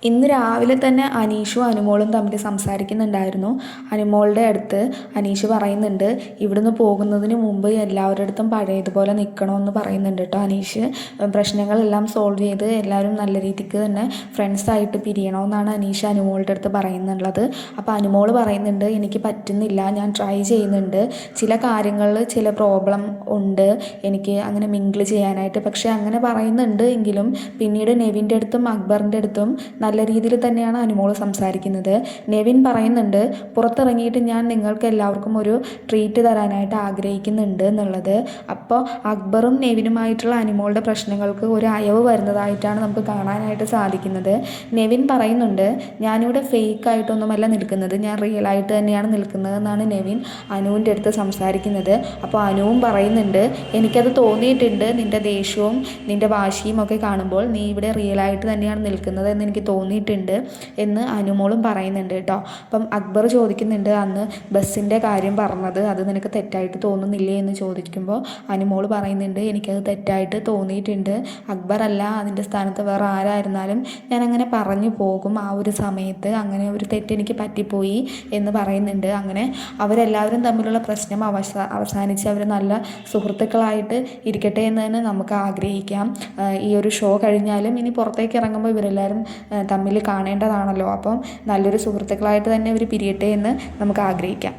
ഇന്ന് രാവിലെ തന്നെ അനീഷും അനുമോളും തമ്മിൽ സംസാരിക്കുന്നുണ്ടായിരുന്നു. അനുമോളുടെ അടുത്ത് അനീഷ് പറയുന്നുണ്ട്, ഇവിടുന്ന് പോകുന്നതിന് മുമ്പ് എല്ലാവരുടെ അടുത്തും പഴയതുപോലെ നിൽക്കണമെന്ന് പറയുന്നുണ്ട് കേട്ടോ. അനീഷ് പ്രശ്നങ്ങളെല്ലാം സോൾവ് ചെയ്ത് എല്ലാവരും നല്ല രീതിക്ക് തന്നെ ഫ്രണ്ട്സായിട്ട് പിരിയണമെന്നാണ് അനീഷ് അനുമോളുടെ അടുത്ത് പറയുന്നുള്ളത്. അപ്പോൾ അനുമോൾ പറയുന്നുണ്ട്, എനിക്ക് പറ്റുന്നില്ല, ഞാൻ ട്രൈ ചെയ്യുന്നുണ്ട്, ചില കാര്യങ്ങളിൽ ചില പ്രോബ്ലം ഉണ്ട് എനിക്ക് അങ്ങനെ മിങ്കിൾ ചെയ്യാനായിട്ട്. പക്ഷേ അങ്ങനെ പറയുന്നുണ്ട് എങ്കിലും പിന്നീട് നെവിൻ്റെ അടുത്തും അക്ബറിൻ്റെ അടുത്തും നല്ല രീതിയിൽ തന്നെയാണ് അനുമോൾ സംസാരിക്കുന്നത്. നെവിൻ പറയുന്നുണ്ട്, പുറത്തിറങ്ങിയിട്ട് ഞാൻ നിങ്ങൾക്ക് എല്ലാവർക്കും ഒരു ട്രീറ്റ് തരാനായിട്ട് ആഗ്രഹിക്കുന്നുണ്ട് എന്നുള്ളത്. അപ്പോൾ അക്ബറും നെവിനുമായിട്ടുള്ള അനുമോളുടെ പ്രശ്നങ്ങൾക്ക് ഒരു അയവ് വരുന്നതായിട്ടാണ് നമുക്ക് കാണാനായിട്ട് സാധിക്കുന്നത്. നെവിൻ പറയുന്നുണ്ട്, ഞാനിവിടെ ഫേക്ക് ആയിട്ടൊന്നുമല്ല നിൽക്കുന്നത്, ഞാൻ റിയൽ ആയിട്ട് തന്നെയാണ് നിൽക്കുന്നത് എന്നാണ് നെവിൻ അനുവിൻ്റെ അടുത്ത് സംസാരിക്കുന്നത്. അപ്പോൾ അനുവും പറയുന്നുണ്ട്, എനിക്കത് തോന്നിയിട്ടുണ്ട്, നിൻ്റെ ദേഷ്യവും നിൻ്റെ വാശിയും ഒക്കെ കാണുമ്പോൾ നീ ഇവിടെ റിയൽ ആയിട്ട് തന്നെയാണ് നിൽക്കുന്നത് എന്ന് എനിക്ക് തോന്നിയിട്ടുണ്ട് എന്ന് അനുമോളും പറയുന്നുണ്ട് കേട്ടോ. അപ്പം അക്ബർ ചോദിക്കുന്നുണ്ട്, അന്ന് ബസ്സിൻ്റെ കാര്യം പറഞ്ഞത് അത് നിനക്ക് തെറ്റായിട്ട് തോന്നുന്നില്ലേ എന്ന് ചോദിക്കുമ്പോൾ അനുമോൾ പറയുന്നുണ്ട്, എനിക്കത് തെറ്റായിട്ട് തോന്നിയിട്ടുണ്ട്, അക്ബർ അല്ല അതിൻ്റെ സ്ഥാനത്ത് വേറെ ആരായിരുന്നാലും ഞാൻ അങ്ങനെ പറഞ്ഞു പോകും, ആ ഒരു സമയത്ത് അങ്ങനെ ഒരു തെറ്റെനിക്ക് പറ്റിപ്പോയി എന്ന് പറയുന്നുണ്ട്. അങ്ങനെ അവരെല്ലാവരും തമ്മിലുള്ള പ്രശ്നം അവസാനിച്ച് അവർ നല്ല സുഹൃത്തുക്കളായിട്ട് ഇരിക്കട്ടെ എന്ന് തന്നെ നമുക്ക് ആഗ്രഹിക്കാം. ഈ ഒരു ഷോ കഴിഞ്ഞാലും ഇനി പുറത്തേക്ക് ഇറങ്ങുമ്പോൾ ഇവരെല്ലാവരും തമ്മിൽ കാണേണ്ടതാണല്ലോ. അപ്പം നല്ലൊരു സുഹൃത്തുക്കളായിട്ട് തന്നെ ഇവർ പിരിയട്ടെ എന്ന് നമുക്ക് ആഗ്രഹിക്കാം.